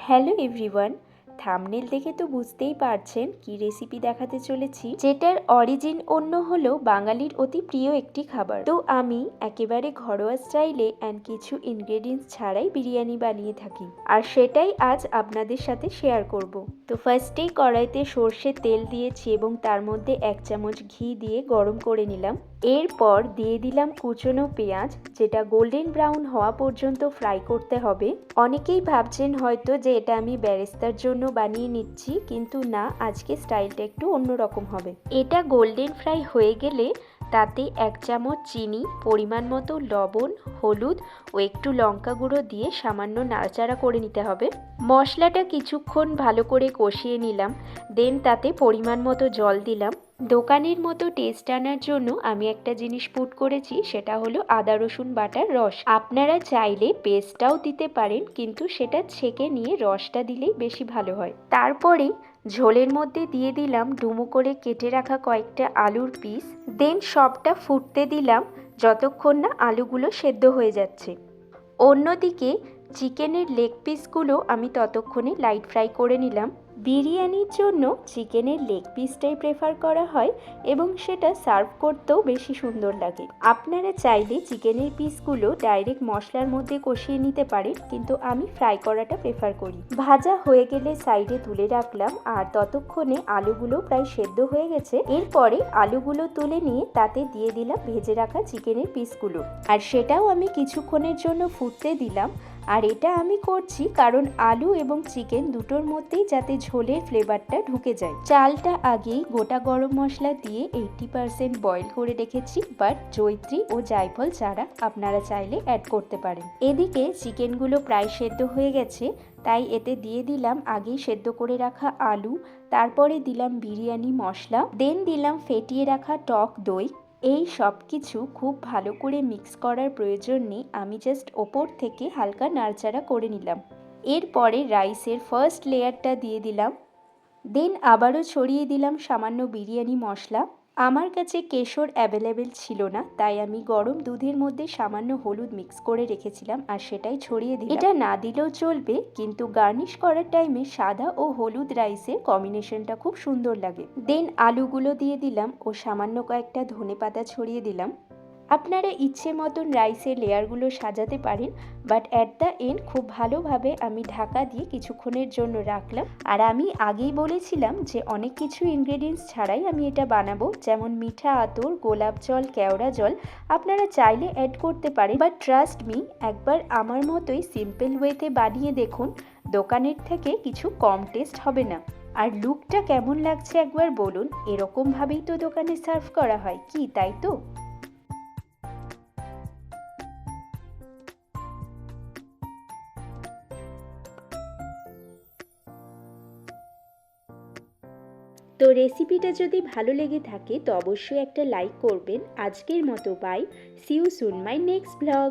Hello everyone, thumbnail দেখে তো বুঝতেই পারছেন কি রেসিপি দেখাতে চলেছি, যেটার অরিজিন অন্য হলেও বাঙালির অতি প্রিয় একটি খাবার। তো আমি একেবারে ঘরোয়া স্টাইলে অ্যান্ড কিছু ইনগ্রেডিয়েন্টস ছাড়াই বিরিয়ানি বানিয়ে থাকি, আর সেটাই আজ আপনাদের সাথে শেয়ার করব। তো ফার্স্টেই কড়াইতে সর্ষের তেল দিয়েছি এবং তার মধ্যে 1 চামচ ঘি দিয়ে গরম করে নিলাম। এরপর দিয়ে দিলাম কুচনো পেঁয়াজ, যেটা গোল্ডেন ব্রাউন হওয়া পর্যন্ত ফ্রাই করতে হবে। অনেকেই ভাবছেন হয়তো যে এটা আমি বেরেস্তার জন্য বানিয়ে নিচ্ছি, কিন্তু না, আজকে স্টাইলটা একটু অন্যরকম হবে। এটা গোল্ডেন ফ্রাই হয়ে গেলে তাতে 1 চামচ চিনি, পরিমাণ মতো লবণ, হলুদ ও একটু লঙ্কা গুঁড়ো দিয়ে সামান্য নাড়াচাড়া করে নিতে হবে। মশলাটা কিছুক্ষণ ভালো করে কষিয়ে নিলাম, দেন তাতে পরিমাণ মতো জল দিলাম। দোকানের মতো টেস্ট আনার জন্য আমি একটা জিনিস পুট করেছি, সেটা হলো আদা রসুন বাটার রস। আপনারা চাইলে পেস্টটাও দিতে পারেন, কিন্তু সেটা ছেঁকে নিয়ে রসটা দিলেই বেশি ভালো হয়। তারপরে ঝোলের মধ্যে দিয়ে দিলাম ডুমো করে কেটে রাখা কয়েকটা আলুর পিস, দেন সবটা ফুটতে দিলাম যতক্ষণ না আলুগুলো সেদ্ধ হয়ে যাচ্ছে। অন্যদিকে চিকেনের লেগ পিসগুলো আমি ততক্ষণে লাইট ফ্রাই করে নিলাম। বিরিয়ানির জন্য চিকেনের লেগ পিসটাই প্রেফার করা হয় এবং সেটা সার্ভ করতেও বেশি সুন্দর লাগে। আপনারা চাইলে চিকেনের পিসগুলো ডাইরেক্ট মশলার মধ্যে কষিয়ে নিতে পারেন, কিন্তু আমি ফ্রাই করাটা প্রেফার করি। ভাজা হয়ে গেলে সাইডে তুলে রাখলাম, আর ততক্ষণে আলুগুলো প্রায় সেদ্ধ হয়ে গেছে। এরপরে আলুগুলো তুলে নিয়ে তাতে দিয়ে দিলাম ভেজে রাখা চিকেনের পিসগুলো, আর সেটাও আমি কিছুক্ষণের জন্য ফুটতে দিলাম। আর এটা আমি করছি কারণ আলু এবং চিকেন দুটোর মধ্যেই যাতে ঝোলের ফ্লেভারটা ঢুকে যায়। চালটা আগেই গোটা গরম মশলা দিয়ে 80% বয়েল করে রেখেছি, বাট জয়িত্রী ও জায়ফল চারা আপনারা চাইলে অ্যাড করতে পারেন। এদিকে চিকেনগুলো প্রায় সেদ্ধ হয়ে গেছে, তাই এতে দিয়ে দিলাম আগেই সেদ্ধ করে রাখা আলু, তারপরে দিলাম বিরিয়ানি মশলা, দেন দিলাম ফেটিয়ে রাখা টক দই। এই সব কিছু খুব ভালো করে মিক্স করার প্রয়োজন নেই, আমি জাস্ট ওপর থেকে হালকা নাড়াচাড়া করে নিলাম। এরপরে রাইসের ফার্স্ট লেয়ারটা দিয়ে দিলাম, দেন আবারও ছড়িয়ে দিলাম সামান্য বিরিয়ানি মশলা। আমার কাছে কেশর অ্যাভেলেবেল ছিল না, তাই আমি গরম দুধের মধ্যে সামান্য হলুদ মিক্স করে রেখেছিলাম আর সেটাই ছড়িয়ে দিলাম। এটা না দিলেও চলবে, কিন্তু গার্নিশ করার টাইমে সাদা ও হলুদ রাইসের কম্বিনেশনটা খুব সুন্দর লাগে। দেন আলুগুলো দিয়ে দিলাম ও সামান্য কয়েকটা ধনেপাতা ছড়িয়ে দিলাম। আপনারা ইচ্ছে মতন রাইসের লেয়ারগুলো সাজাতে পারেন, বাট অ্যাট দ্য এন্ড খুব ভালোভাবে আমি ঢাকা দিয়ে কিছুক্ষণের জন্য রাখলাম। আর আমি আগেই বলেছিলাম যে অনেক কিছু ইনগ্রেডিয়েন্টস ছাড়াই আমি এটা বানাবো, যেমন মিঠা আতর, গোলাপ জল, কেওড়া জল আপনারা চাইলে অ্যাড করতে পারেন, বাট ট্রাস্ট মি, একবার আমার মতোই সিম্পল ওয়েতে বানিয়ে দেখুন, দোকানের থেকে কিছু কম টেস্ট হবে না। আর লুকটা কেমন লাগছে একবার বলুন, এরকমভাবেই তো দোকানে সার্ভ করা হয়, কি তাই তো? তো রেসিপিটা যদি ভালো লেগে থাকে তো অবশ্যই একটা লাইক করবেন। আজকের মতো bye, see you soon my next blog.